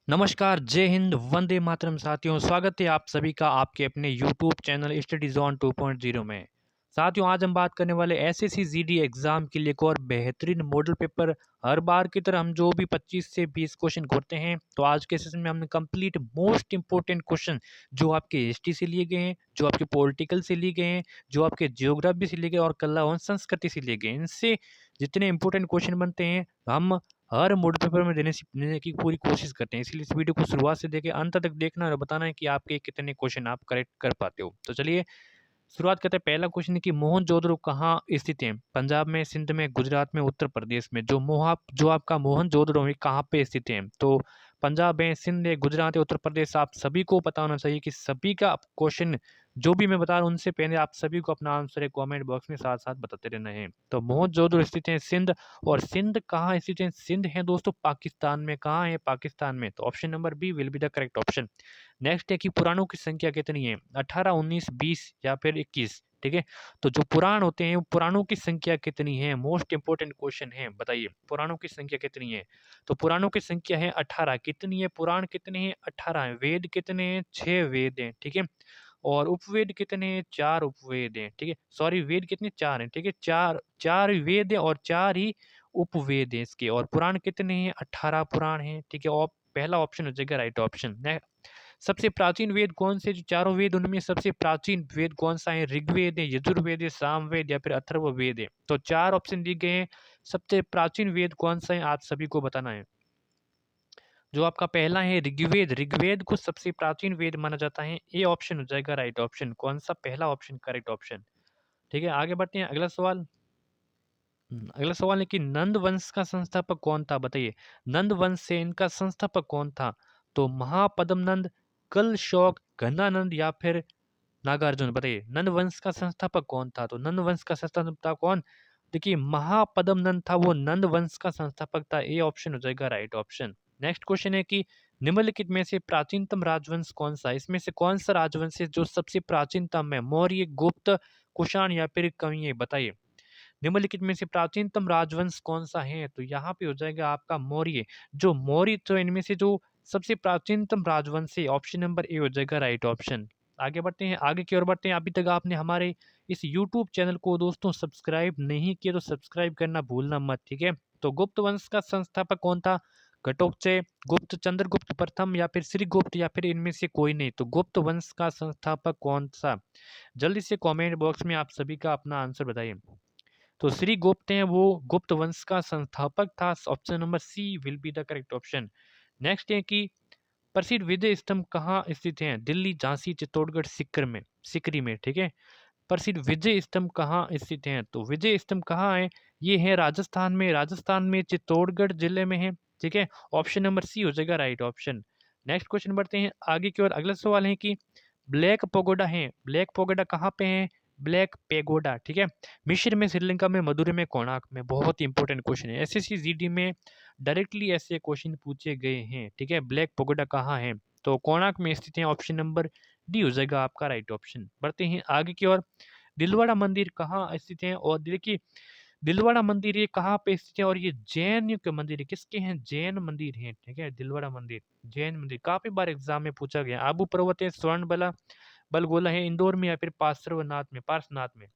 नमस्कार, जय हिंद, वंदे मातरम साथियों। स्वागत है आप सभी का आपके अपने यूट्यूब चैनल स्टडी जोन 2.0 में। साथियों, आज हम बात करने वाले एसएससी जीडी एग्जाम के लिए एक और बेहतरीन मॉडल पेपर। हर बार की तरह हम जो भी 25 से 20 क्वेश्चन करते हैं, तो आज के सेशन में हमने कंप्लीट मोस्ट इंपोर्टेंट क्वेश्चन जो आपके हिस्ट्री से लिए गए हैं, जो आपके पॉलिटिकल से लिए गए हैं, जो आपके जियोग्राफी से लिए गए और कला और संस्कृति से लिए गए, इनसे जितने इंपॉर्टेंट क्वेश्चन बनते हैं हम हर मॉडल पेपर में देने की पूरी कोशिश करते हैं। इसलिए इस वीडियो को शुरुआत से देके अंत तक देखना और बताना है कि आपके कितने क्वेश्चन आप करेक्ट कर पाते हो। तो चलिए शुरुआत करते हैं। पहला क्वेश्चन है कि मोहनजोदड़ो कहाँ स्थित है? पंजाब में, सिंध में, गुजरात में, उत्तर प्रदेश में। जो आपका मोहनजोदड़ो है कहाँ पे स्थित है? तो पंजाब है, सिंध है, गुजरात है, उत्तर प्रदेश। आप सभी को पता होना चाहिए कि सभी का क्वेश्चन जो भी मैं बता रहा हूँ उनसे पहले आप सभी को अपना आंसर है कमेंट बॉक्स में साथ साथ बताते रहना है। तो मोहनजोदड़ो स्थित है सिंध। और सिंध कहाँ स्थित है? सिंध है दोस्तों पाकिस्तान में। कहाँ है? पाकिस्तान में। तो option number B will be the correct option. Next है कि पुराणों की संख्या कितनी है? 18, 19, 20 या फिर 21। ठीक है, तो जो पुराण होते हैं वो पुराणों की संख्या कितनी है? मोस्ट इंपोर्टेंट क्वेश्चन है, बताइए पुराणों की संख्या कितनी है? तो पुराणों की संख्या है 18। कितनी है? पुराण कितने हैं? 18 है। वेद कितने हैं? 6 वेद हैं। ठीक है, और उपवेद कितने हैं? 4 उपवेद हैं। ठीक है, सॉरी, वेद कितने? 4 हैं। ठीक है, चार चार वेद हैं और 4 ही उपवेद हैं इसके। और पुराण कितने हैं? 18 पुराण हैं। ठीक है, और पहला ऑप्शन हो जाएगा राइट ऑप्शन। सबसे प्राचीन वेद कौन से? जो चारों वेद उनमें सबसे प्राचीन वेद कौन सा है? ऋग्वेद है, यजुर्वेद है, सामवेद या फिर अथर्ववेद है। तो 4 ऑप्शन दिए गए हैं। सबसे प्राचीन वेद कौन सा है आप सभी को बताना है। जो आपका पहला है ऋग्वेद, ऋग्वेद को सबसे प्राचीन वेद माना जाता है। ए ऑप्शन हो जाएगा राइट ऑप्शन। कौन सा? पहला ऑप्शन करेक्ट ऑप्शन। ठीक है, आगे बढ़ते हैं। अगला सवाल। अगला सवाल है कि नंद वंश का संस्थापक कौन था? बताइए, नंद वंश से इनका संस्थापक कौन था? तो महापद्म नंद, कल शौक, गंगानंद या फिर नागार्जुन। बताइए नंद वंश का संस्थापक कौन था? तो नंद वंश का संस्थापक था कौन? देखिए महापद्म नंद था, वो नंद वंश का संस्थापक था। ए ऑप्शन हो जाएगा राइट ऑप्शन। नेक्स्ट क्वेश्चन है कि निम्नलिखित में से प्राचीनतम राजवंश कौन सा है? इसमें से कौन सा राजवंश है जो सबसे प्राचीनतम है? मौर्य, गुप्त, कुषाण या फिर कंय्य। बताइए निम्नलिखित में से प्राचीनतम राजवंश कौन सा है? तो यहाँ पे हो जाएगा आपका मौर्य। जो मौर्य, तो इनमें से जो सबसे प्राचीनतम राजवंश है, ऑप्शन नंबर ए हो जाएगा राइट ऑप्शन। आगे बढ़ते हैं, आगे की ओर बढ़ते हैं। अभी तक आपने हमारे इस यूट्यूब चैनल को दोस्तों सब्सक्राइब नहीं किया तो सब्सक्राइब करना भूलना मत। ठीक है, तो गुप्त वंश का संस्थापक कौन था? घटोत्कच, गुप्त, चंद्रगुप्त प्रथम या फिर श्रीगुप्त या फिर इनमें से कोई नहीं। तो गुप्त वंश का संस्थापक कौन सा? जल्दी से कमेंट बॉक्स में आप सभी का अपना आंसर बताइए। तो श्री गुप्त हैं, वो गुप्त वंश का संस्थापक था। Option number C will be the correct option. Next है कि प्रसिद्ध विजय स्तंभ कहाँ स्थित हैं? दिल्ली, झांसी, चित्तौड़गढ़, सिकरी में। ठीक है, प्रसिद्ध विजय स्तंभ कहाँ स्थित हैं? तो विजय स्तंभ कहाँ है? ये है राजस्थान में। राजस्थान में चित्तौड़गढ़ जिले में है। ठीक है, ऑप्शन नंबर सी हो जाएगा राइट ऑप्शन। नेक्स्ट क्वेश्चन बढ़ते हैं आगे की ओर। अगला सवाल है कि ब्लैक पगोडा है, ब्लैक पगोडा कहाँ पे है? Black pagoda. ठीक है, मिस्र में, श्रीलंका में, मदुरै में, कोणार्क में। बहुत ही इंपॉर्टेंट क्वेश्चन है, एसएससी जीडी में डायरेक्टली ऐसे क्वेश्चन पूछे गए हैं। ठीक है, ब्लैक पगोडा कहाँ है? तो कोणार्क में स्थित है। ऑप्शन नंबर डी हो जाएगा आपका राइट ऑप्शन। बढ़ते हैं आगे की ओर। दिलवाड़ा मंदिर कहाँ स्थित है? और देखिए दिलवाड़ा मंदिर ये कहाँ पे स्थित है? और ये जैन के मंदिर है। किसके हैं? जैन मंदिर है। ठीक है, दिलवाड़ा मंदिर जैन मंदिर काफी बार एग्जाम में पूछा गया। आबू पर्वत है, स्वर्ण बलगोला है, इंदौर में या फिर पार्श्वनाथ में।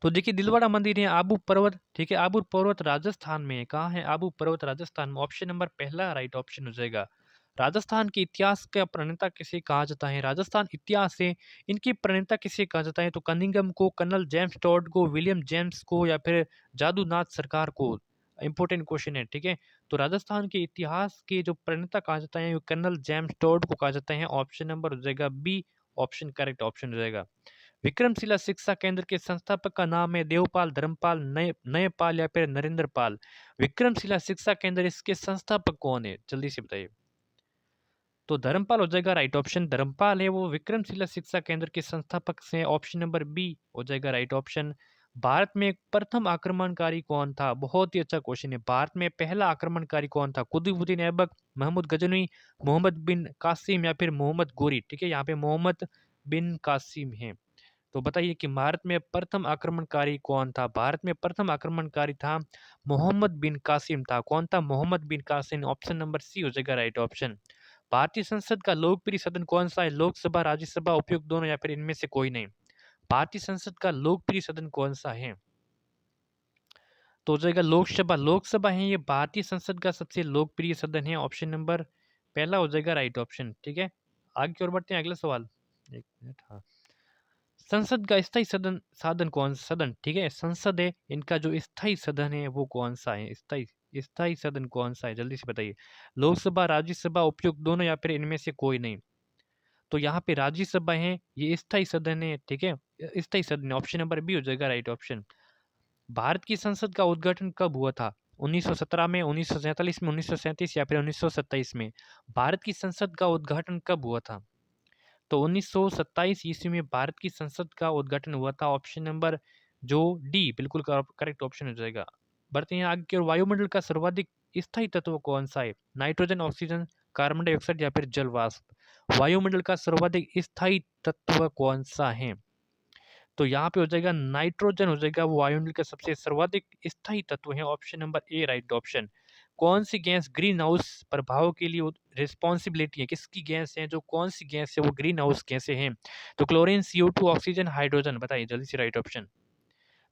तो देखिए दिलवाड़ा मंदिर है, आबू पर्वत। ठीक है, आबू पर्वत राजस्थान में है। कहाँ है आबू पर्वत? राजस्थान में। ऑप्शन नंबर पहला राइट ऑप्शन हो जाएगा। राजस्थान के इतिहास का प्रणेता किसे कहा जाता है? राजस्थान इतिहास से इनकी प्रणेता किसे कहा जाता है? तो कनिंगम को, कर्नल जेम्स टॉड को, विलियम जेम्स को या फिर जादूनाथ सरकार को। इंपॉर्टेंट क्वेश्चन है। ठीक है, तो राजस्थान के इतिहास के जो प्रणेता कहा जाता है वो कर्नल जेम्स टॉड को कहा जाता है। ऑप्शन नंबर हो जाएगा बी ऑप्शन करेक्ट ऑप्शन हो जाएगा। विक्रमशिला शिक्षा केंद्र के संस्थापक का नाम है देवपाल, धर्मपाल, नयपाल या फिर नरेंद्र पाल। विक्रमशिला शिक्षा केंद्र, इसके संस्थापक कौन है? जल्दी से बताइए। तो धर्मपाल हो जाएगा राइट ऑप्शन। धर्मपाल है वो विक्रमशिला शिक्षा केंद्र के संस्थापक से। ऑप्शन नंबर बी हो जाएगा राइट ऑप्शन। भारत में प्रथम आक्रमणकारी कौन था? बहुत ही अच्छा क्वेश्चन है। भारत में पहला आक्रमणकारी कौन था? कुतुबुद्दीन ऐबक, महमूद गजनवी, मोहम्मद बिन कासिम या फिर मोहम्मद गोरी। ठीक है, यहाँ पे मोहम्मद बिन कासिम है। तो बताइए कि भारत में प्रथम आक्रमणकारी कौन था? भारत में प्रथम आक्रमणकारी था मोहम्मद बिन कासिम था। कौन था? मोहम्मद बिन कासिम। ऑप्शन नंबर सी हो जाएगा राइट ऑप्शन। भारतीय संसद का लोकप्रिय सदन कौन सा है? लोकसभा, राज्यसभा, उपयुक्त दोनों या फिर इनमें से कोई नहीं। भारतीय संसद का लोकप्रिय सदन कौन सा है? तो हो जाएगा लोकसभा। लोकसभा है ये भारतीय संसद का सबसे लोकप्रिय सदन है। ऑप्शन नंबर पहला हो जाएगा राइट ऑप्शन। ठीक है, आगे की ओर बढ़ते हैं। अगला सवाल, एक मिनट। हाँ, संसद का स्थायी सदन साधन कौन सा सदन, ठीक है, संसद है, इनका जो स्थायी सदन है वो कौन सा है? स्थायी स्थायी सदन कौन सा है? जल्दी से बताइए। लोकसभा, राज्यसभा, उपयुक्त दोनों या फिर इनमें से कोई नहीं। तो यहाँ पे राज्यसभा है, ये स्थायी सदन है। ठीक है, स्थायी सदन। ऑप्शन नंबर बी हो जाएगा राइट ऑप्शन। भारत की संसद का उद्घाटन कब हुआ था? 1917 में, 1947 में, 1937 या फिर 1927 में? भारत की संसद का उद्घाटन कब हुआ था? तो 1927 ईस्वी में भारत की संसद का उद्घाटन हुआ था। ऑप्शन नंबर जो डी बिल्कुल करेक्ट ऑप्शन हो जाएगा। बढ़ते हैं आगे की ओर। वायुमंडल का सर्वाधिक स्थायी तत्व कौन सा है? नाइट्रोजन, ऑक्सीजन, कार्बन डाइऑक्साइड या फिर जल वाष्प? वायुमंडल का सर्वाधिक स्थायी तत्व कौन सा है? तो यहाँ पे हो जाएगा नाइट्रोजन हो जाएगा, वो वायुमंडल का सबसे सर्वाधिक स्थायी तत्व है। Option number A right option. कौन सी गैस ग्रीन हाउस प्रभाव के लिए रिस्पॉन्सिबिलिटी है? किसकी गैस है? जो कौन सी गैस है वो ग्रीन हाउस गैसें हैं? तो क्लोरीन, CO2, ऑक्सीजन, हाइड्रोजन। बताइए जल्दी से राइट ऑप्शन।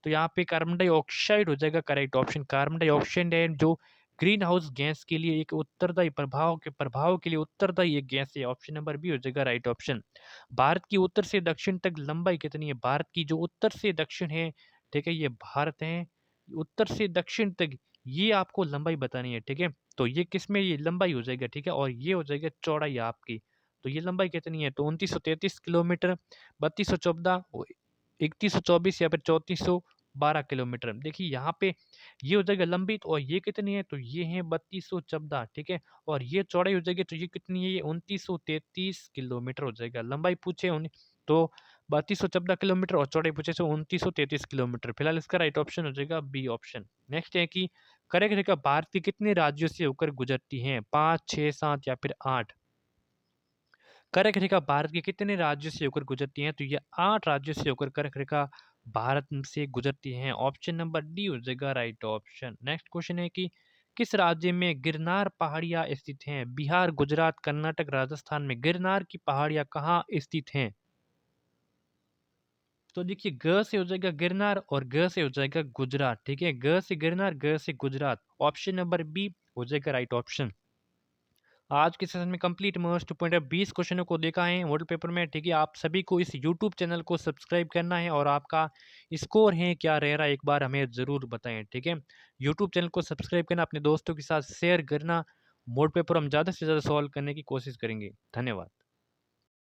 तो यहाँ पे कार्बन डाइऑक्साइड हो जाएगा करेक्ट ऑप्शन। कार्बन डाइऑक्साइड है जो ग्रीन हाउस गैस के लिए एक उत्तरदायी प्रभाव के लिए उत्तरदायी एक गैस है। ऑप्शन नंबर बी हो जाएगा राइट ऑप्शन। भारत की उत्तर से दक्षिण तक लंबाई कितनी है? भारत की जो उत्तर से दक्षिण है, ठीक है, ये भारत है, उत्तर से दक्षिण तक ये आपको लंबाई बतानी है। ठीक है, तो ये किसमें ये लंबाई हो जाएगा, ठीक है, और ये हो जाएगा चौड़ाई आपकी। तो ये लंबाई कितनी है? तो 2933 किलोमीटर, 3214, 3124 या फिर 3412 किलोमीटर। देखिए यहाँ पे ये हो जाएगा लंबी, तो और ये कितनी है? तो ये है 3214। ठीक है, और ये चौड़ाई हो जाएगी, तो ये कितनी है? ये 2933 किलोमीटर हो जाएगा। लंबाई पूछे तो 3214 किलोमीटर और चौड़ाई पूछे तो 2933 किलोमीटर। फिलहाल इसका राइट ऑप्शन हो जाएगा बी ऑप्शन। नेक्स्ट है कि कर्क रेखा भारत के कितने राज्यों से होकर गुजरती है? 5, 6, 7 या फिर 8? कर्क रेखा भारत के कितने राज्यों से होकर गुजरती है? तो ये 8 राज्यों से होकर कर्क रेखा भारत से गुजरती हैं। ऑप्शन नंबर डी हो जाएगा राइट ऑप्शन। नेक्स्ट क्वेश्चन है कि किस राज्य में गिरनार पहाड़ियां स्थित हैं? बिहार, गुजरात, कर्नाटक, राजस्थान में गिरनार की पहाड़ियां कहाँ स्थित हैं? तो देखिए ग से हो जाएगा गिरनार और ग से हो जाएगा गुजरात। ठीक है, ग से गिरनार, ग से गुजरात। ऑप्शन नंबर बी हो जाएगा राइट ऑप्शन। आज के सेशन में कंप्लीट मोस्ट पॉइंट 20 क्वेश्चनों को देखा है मॉडल पेपर में। ठीक है, आप सभी को इस यूट्यूब चैनल को सब्सक्राइब करना है और आपका स्कोर है क्या रह रहा है एक बार हमें ज़रूर बताएं। ठीक है, यूट्यूब चैनल को सब्सक्राइब करना, अपने दोस्तों के साथ शेयर करना। मॉडल पेपर हम ज़्यादा से ज़्यादा सॉल्व करने की कोशिश करेंगे। धन्यवाद।